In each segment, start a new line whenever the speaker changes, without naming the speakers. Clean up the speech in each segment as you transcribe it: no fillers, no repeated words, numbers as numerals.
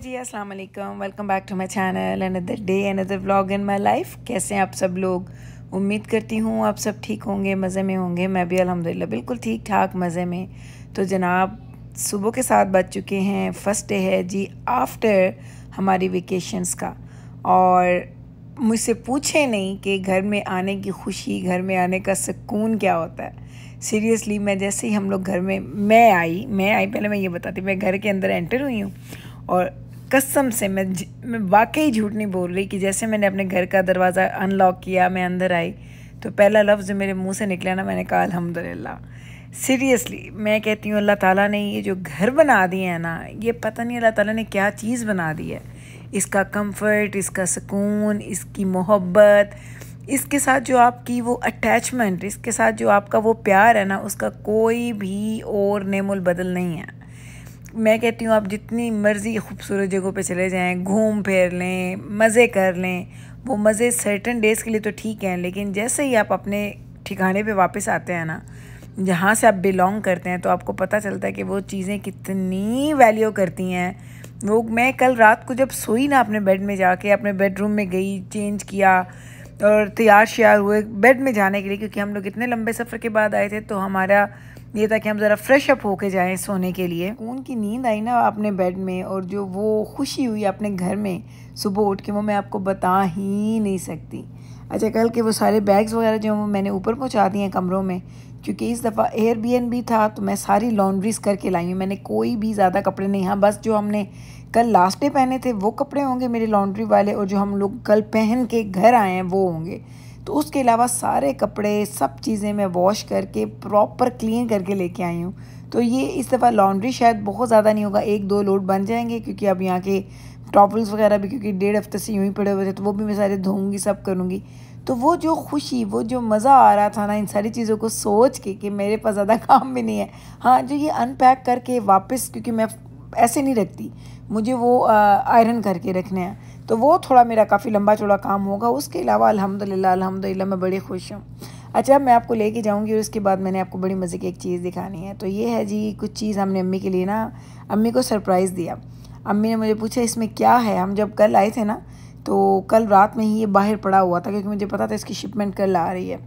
जी, अस्सलाम वालेकुम। Welcome back to my channel. Another day another vlog in my life. कैसे हैं आप सब लोग? उम्मीद करती हूँ आप सब ठीक होंगे, मज़े में होंगे। मैं भी अल्हम्दुलिल्लाह बिल्कुल ठीक ठाक मज़े में। तो जनाब, सुबह के 7 बज चुके हैं। फ़र्स्ट डे है जी आफ्टर हमारी वेकेशंस का। और मुझसे पूछे नहीं कि घर में आने की खुशी, घर में आने का सुकून क्या होता है। सीरियसली, मैं जैसे ही हम लोग घर में मैं आई पहले मैं ये बताती, मैं घर के अंदर एंटर हुई हूँ और कसम से मैं वाकई झूठ नहीं बोल रही कि जैसे मैंने अपने घर का दरवाज़ा अनलॉक किया, मैं अंदर आई तो पहला लफ्ज़ जो मेरे मुंह से निकला ना, मैंने कहा अल्हम्दुलिल्लाह। सीरियसली मैं कहती हूँ अल्लाह ताला ने ये जो घर बना दिए हैं ना, ये पता नहीं अल्लाह ताला ने क्या चीज़ बना दी है। इसका कंफर्ट, इसका सुकून, इसकी मोहब्बत, इसके साथ जो आपकी वो अटैचमेंट, इसके साथ जो आपका वो प्यार है ना, उसका कोई भी और नेमुल बदल नहीं है। मैं कहती हूँ आप जितनी मर्ज़ी खूबसूरत जगहों पे चले जाएं, घूम फिर लें, मज़े कर लें। वो मज़े सर्टन डेज़ के लिए तो ठीक हैं, लेकिन जैसे ही आप अपने ठिकाने पे वापस आते हैं ना, जहाँ से आप बिलोंग करते हैं, तो आपको पता चलता है कि वो चीज़ें कितनी वैल्यू करती हैं। वो मैं कल रात को जब सोई ना, अपने बेड में जाके अपने बेडरूम में गई, चेंज किया और तैयार श्यार हुए बेड में जाने के लिए, क्योंकि हम लोग इतने लंबे सफ़र के बाद आए थे, तो हमारा ये था कि हम ज़रा फ्रेश अप होके जाएं सोने के लिए। सुकून की नींद आई ना अपने बेड में, और जो वो खुशी हुई अपने घर में सुबह उठ के, वो मैं आपको बता ही नहीं सकती। अच्छा, कल के वो सारे बैग्स वगैरह जो मैंने ऊपर पहुंचा दिए हैं कमरों में, क्योंकि इस दफ़ा एयरबीएनबी था, तो मैं सारी लॉन्ड्रीज करके लाई हूँ। मैंने कोई भी ज़्यादा कपड़े नहीं, हाँ बस जो हमने कल लास्ट डे पहने थे वो कपड़े होंगे मेरे लॉन्ड्री वाले, और जो हम लोग कल पहन के घर आए हैं वो होंगे। तो उसके अलावा सारे कपड़े, सब चीज़ें मैं वॉश करके प्रॉपर क्लीन करके लेके आई हूँ। तो ये इस दफ़ा लॉन्ड्री शायद बहुत ज़्यादा नहीं होगा, 1-2 लोड बन जाएंगे, क्योंकि अब यहाँ के टॉवल्स वगैरह भी क्योंकि 1.5 हफ्ते से यूँ ही पड़े हुए थे, तो वो भी मैं सारे धोऊँगी, सब करूँगी। तो वो जो खुशी, वो जो मज़ा आ रहा था ना इन सारी चीज़ों को सोच के कि मेरे पास ज़्यादा काम भी नहीं है। हाँ, जो ये अनपैक करके वापस, क्योंकि मैं ऐसे नहीं रखती, मुझे वो आयरन करके रखने हैं, तो वो थोड़ा मेरा काफ़ी लंबा चौड़ा काम होगा। उसके अलावा अल्हम्दुलिल्लाह मैं बड़ी खुश हूँ। अच्छा, मैं आपको लेके जाऊँगी और उसके बाद मैंने आपको बड़ी मज़े की एक चीज़ दिखानी है। तो ये है जी, कुछ चीज़ हमने अम्मी के लिए ना, अम्मी को सरप्राइज़ दिया। अम्मी ने मुझे पूछा इसमें क्या है। हम जब कल आए थे ना, तो कल रात में ही ये बाहर पड़ा हुआ था, क्योंकि मुझे पता था इसकी शिपमेंट कल आ रही है।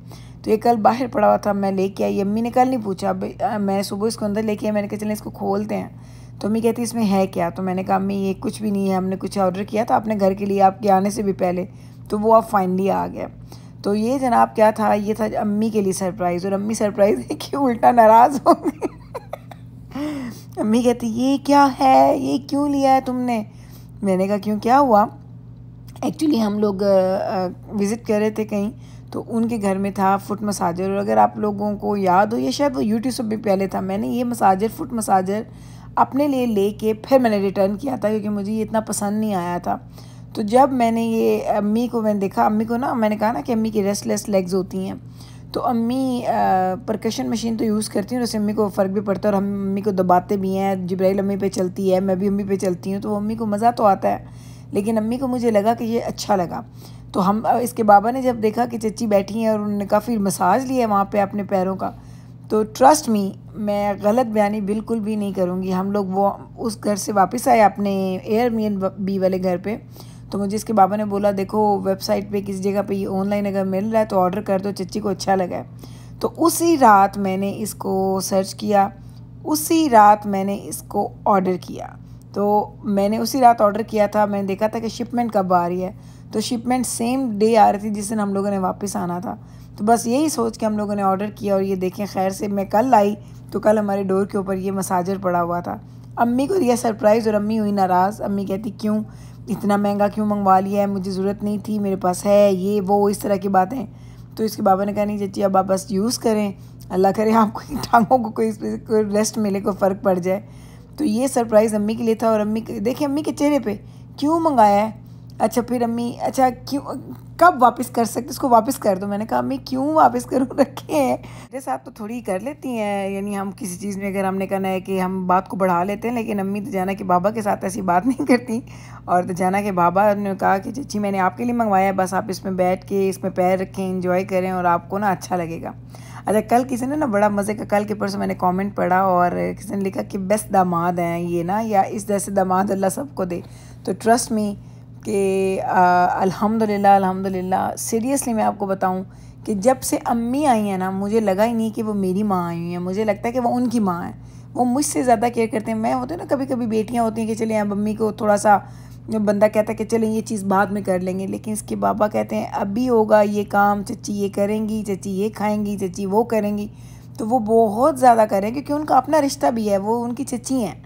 तो ये कल बाहर पड़ा हुआ था, मैं लेके आई। अम्मी ने कल नहीं पूछा, मैं सुबह इसको अंदर लेके आई। मैंने कहा चलें इसको खोलते हैं। तो अम्मी कहती इसमें है क्या? तो मैंने कहा अम्मी ये कुछ भी नहीं है, हमने कुछ ऑर्डर किया था अपने घर के लिए आपके आने से भी पहले, तो वो अब फाइनली आ गया। तो ये जनाब क्या था, ये था अम्मी के लिए सरप्राइज़। और अम्मी सरप्राइज़ देखिए उल्टा नाराज़ हो गई। अम्मी कहती ये क्या है, ये क्यों लिया है तुमने? मैंने कहा क्यों, क्या हुआ? एक्चुअली हम लोग विज़िट कर रहे थे कहीं, तो उनके घर में था फुट मसाजर। और अगर आप लोगों को याद हो, ये शायद वो यूट्यूब से भी पहले था, मैंने ये मसाजर, फुट मसाजर अपने लिए लेके फिर मैंने रिटर्न किया था, क्योंकि मुझे ये इतना पसंद नहीं आया था। तो जब मैंने ये अम्मी को मैंने देखा, अम्मी को ना मैंने कहा ना कि अम्मी की रेस्टलेस लेग्स होती हैं, तो अम्मी परकशन मशीन तो यूज़ करती हैं, उससे अम्मी को फ़र्क भी पड़ता है, और हम अम्मी को दबाते भी हैं। जिब्राइल अम्मी पे चलती है, मैं भी अम्मी पे चलती हूँ, तो अम्मी को मज़ा तो आता है। लेकिन अम्मी को मुझे लगा कि ये अच्छा लगा। तो हम इसके बाबा ने जब देखा कि चच्ची बैठी हैं और उन्होंने काफ़ी मसाज लिया वहाँ पे अपने पैरों का, तो ट्रस्ट मी, मैं गलत बयानी बिल्कुल भी नहीं करूँगी। हम लोग वो उस घर से वापस आए अपने एयरबीएनबी वाले घर पे, तो मुझे इसके बाबा ने बोला देखो वेबसाइट पे किसी जगह पे ये ऑनलाइन अगर मिल रहा है तो ऑर्डर कर दो, चच्ची को अच्छा लगा है। तो उसी रात मैंने इसको सर्च किया, उसी रात मैंने इसको ऑर्डर किया। तो मैंने उसी रात ऑर्डर किया था। मैंने देखा था कि शिपमेंट कब आ रही है, तो शिपमेंट सेम डे आ रही थी जिस दिन हम लोगों ने वापस आना था। तो बस यही सोच के हम लोगों ने ऑर्डर किया, और ये देखें खैर से मैं कल आई तो कल हमारे डोर के ऊपर ये मसाजर पड़ा हुआ था। अम्मी को दिया सरप्राइज़ और अम्मी हुई नाराज़। अम्मी कहती क्यों इतना महंगा क्यों मंगवा लिया है, मुझे ज़रूरत नहीं थी, मेरे पास है, ये वो इस तरह की बातें। तो इसके बाबा ने कहा नहीं चच्ची, अब आप बस यूज़ करें, अल्लाह करे आपको टांगों को कोई रेस्ट मिले, कोई फ़र्क पड़ जाए। तो ये सरप्राइज़ अम्मी के लिए था। और अम्मी देखिए अम्मी के चेहरे पे क्यों मंगाया है। अच्छा फिर अम्मी, अच्छा क्यों, कब वापस कर सकते, इसको वापस कर दो। मैंने कहा अम्मी क्यों वापस करूँ, रखे हैं मेरे साथ तो थोड़ी कर लेती हैं, यानी हम किसी चीज़ में अगर हमने कहना है कि हम बात को बढ़ा लेते हैं, लेकिन अम्मी तो जाना के बाबा के साथ ऐसी बात नहीं करती। और तो जाना के बाबा ने कहा कि चच्ची मैंने आपके लिए मंगवाया है, बस आप इसमें बैठ के इसमें पैर रखें, इंजॉय करें और आपको ना अच्छा लगेगा। अच्छा, कल किसी ने ना बड़ा मज़े का, कल के परसों मैंने कमेंट पढ़ा और किसी ने लिखा कि बेस्ट दामाद हैं ये ना, या इस जैसे दामाद अल्लाह सबको दे। तो ट्रस्ट मी कि अल्हम्दुलिल्लाह अल्हम्दुलिल्लाह, सीरियसली मैं आपको बताऊं कि जब से अम्मी आई हैं ना, मुझे लगा ही नहीं कि वो मेरी माँ आई हुई हैं, मुझे लगता है कि वो उनकी माँ है। वो मुझसे ज़्यादा केयर करते हैं। मैं होते हैं ना, कभी कभी बेटियाँ होती हैं कि चले अब अम्मी को थोड़ा सा, बंदा कहता है कि चलें ये चीज़ बाद में कर लेंगे, लेकिन इसके बाबा कहते हैं अभी होगा ये काम, चची ये करेंगी, चची ये खाएंगी, चची वो करेंगी। तो वो बहुत ज़्यादा करें क्योंकि उनका अपना रिश्ता भी है, वो उनकी चची हैं,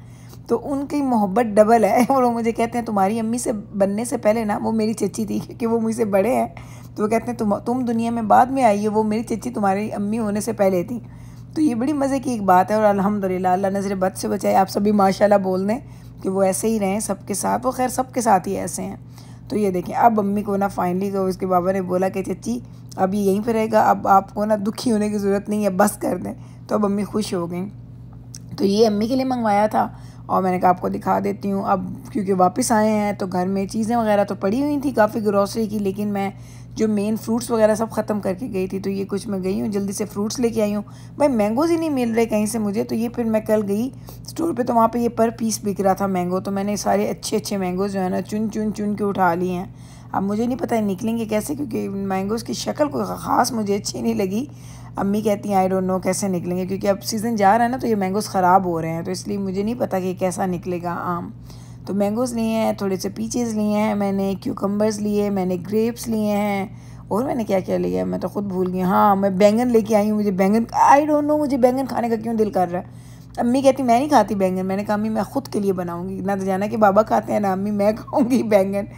तो उनकी मोहब्बत डबल है। और वो मुझे कहते हैं तुम्हारी अम्मी से बनने से पहले ना वो मेरी चची थी, क्योंकि वो मुझसे बड़े हैं। तो वो कहते हैं तुम दुनिया में बाद में आई हो, वो मेरी चची तुम्हारी अम्मी होने से पहले थी। तो ये बड़ी मज़े की एक बात है। और अल्हम्दुलिल्लाह, अल्लाह नज़र बद से बचाए। आप सभी माशाल्लाह बोल दें कि वो ऐसे ही रहें सबके साथ। वो खैर सबके साथ ही ऐसे हैं। तो ये देखें, अब अम्मी को ना फाइनली को उसके बाबा ने बोला कि चची अब ये यहीं पर रहेगा, अब आपको ना दुखी होने की ज़रूरत नहीं है, बस कर दें। तो अब अम्मी खुश हो गई। तो ये अम्मी के लिए मंगवाया था और मैंने कहा आपको दिखा देती हूँ। अब क्योंकि वापस आए हैं तो घर में चीज़ें वगैरह तो पड़ी हुई थी काफ़ी ग्रॉसरी की, लेकिन मैं जो मेन फ्रूट्स वगैरह सब ख़त्म करके गई थी। तो ये कुछ मैं गई हूँ जल्दी से फ्रूट्स लेके आई हूँ। भाई मैंगोज़ ही नहीं मिल रहे कहीं से मुझे, तो ये फिर मैं कल गई स्टोर पे, तो वहाँ पे ये पर पीस बिक रहा था मैंगो। तो मैंने सारे अच्छे अच्छे मैंगोज़ जो है ना चुन चुन चुन के उठा लिए हैं। अब मुझे नहीं पता निकलेंगे कैसे, क्योंकि मैंगोज़ की शक्ल कोई ख़ास मुझे अच्छी नहीं लगी। अम्मी कहती हैं आई डोंट नो कैसे निकलेंगे, क्योंकि अब सीज़न जा रहा है ना, तो ये मैंगोज़ ख़राब हो रहे हैं, तो इसलिए मुझे नहीं पता कि कैसा निकलेगा आम। तो मैंगोज़ लिए हैं, थोड़े से पीचेस लिए हैं मैंने, क्यूकम्बर्स लिए, मैंने ग्रेप्स लिए हैं, और मैंने क्या क्या लिया मैं तो ख़ुद भूल गई। हाँ, मैं बैंगन लेके आई हूँ। मुझे बैंगन, आई डोंट नो मुझे बैंगन खाने का क्यों दिल कर रहा है। अम्मी कहती मैं नहीं खाती बैंगन। मैंने कहा अम्मी मैं ख़ुद के लिए बनाऊँगी, ना तो जाना कि बाबा खाते हैं ना अम्मी, मैं खाऊँगी बैंगन।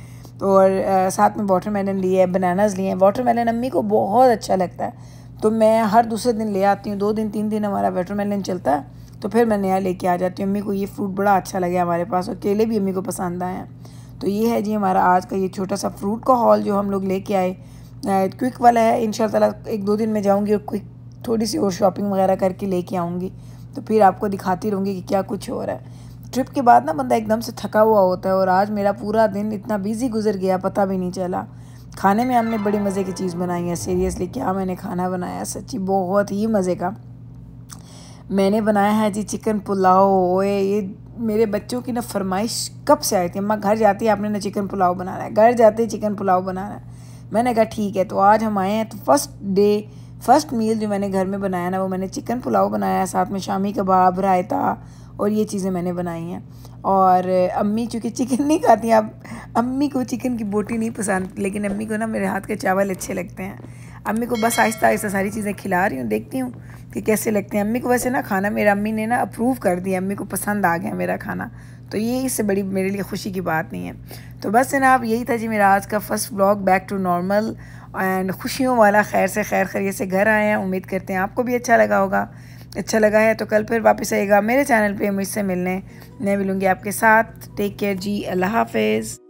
तो और साथ में वाटरमेलन लिए है, बनानास लिए हैं। वाटरमेलन अम्मी को बहुत अच्छा लगता है, तो मैं हर दूसरे दिन ले आती हूँ। 2 दिन 3 दिन हमारा वाटरमेलन चलता है, तो फिर मैं नया लेके आ जाती हूँ। अम्मी को ये फ्रूट बड़ा अच्छा लगा हमारे पास, और केले भी अम्मी को पसंद आए हैं। तो ये है जी हमारा आज का ये छोटा सा फ्रूट का हॉल जो हम लोग लेके आए। क्विक वाला है, इंशाल्लाह 1-2 दिन में जाऊँगी और क्विक थोड़ी सी और शॉपिंग वगैरह करके लेके आऊँगी, तो फिर आपको दिखाती रहूँगी कि क्या कुछ हो रहा है। ट्रिप के बाद ना बंदा एकदम से थका हुआ होता है, और आज मेरा पूरा दिन इतना बिजी गुजर गया पता भी नहीं चला। खाने में हमने बड़ी मज़े की चीज़ बनाई है। सीरियसली क्या मैंने खाना बनाया, सच्ची बहुत ही मज़े का। मैंने बनाया है जी चिकन पुलाव। ओए ये मेरे बच्चों की ना फरमाइश कब से आई थी, अम्मा घर जाती है आपने ना चिकन पुलाव बनाना है, घर जाते ही चिकन पुलाव बनाना है। मैंने कहा ठीक है। तो आज हम आए हैं, तो फर्स्ट मील जो मैंने घर में बनाया ना, वो मैंने चिकन पुलाव बनाया, साथ में शामी कबाब, रायता और ये चीज़ें मैंने बनाई हैं। और अम्मी चूँकि चिकन नहीं खाती, अब अम्मी को चिकन की बोटी नहीं पसंद, लेकिन अम्मी को ना मेरे हाथ के चावल अच्छे लगते हैं। अम्मी को बस आहिस्ता आहिस्ता सारी चीज़ें खिला रही हूँ, देखती हूँ कि कैसे लगते हैं। अम्मी को वैसे ना खाना मेरा अम्मी ने ना अप्रूव कर दिया, अम्मी को पसंद आ गया मेरा खाना, तो ये इससे बड़ी मेरे लिए खुशी की बात नहीं है। तो बस जनाब यही था जी मेरा आज का first vlog, back to normal and खुशियों वाला। खैर से खैर खैरियत से घर आए हैं, उम्मीद करते हैं आपको भी अच्छा लगा होगा। अच्छा लगा है तो कल फिर वापस आइएगा मेरे चैनल पे मुझसे मिलने। मैं मिलूँगी आपके साथ। टेक केयर जी, अल्लाह हाफिज़।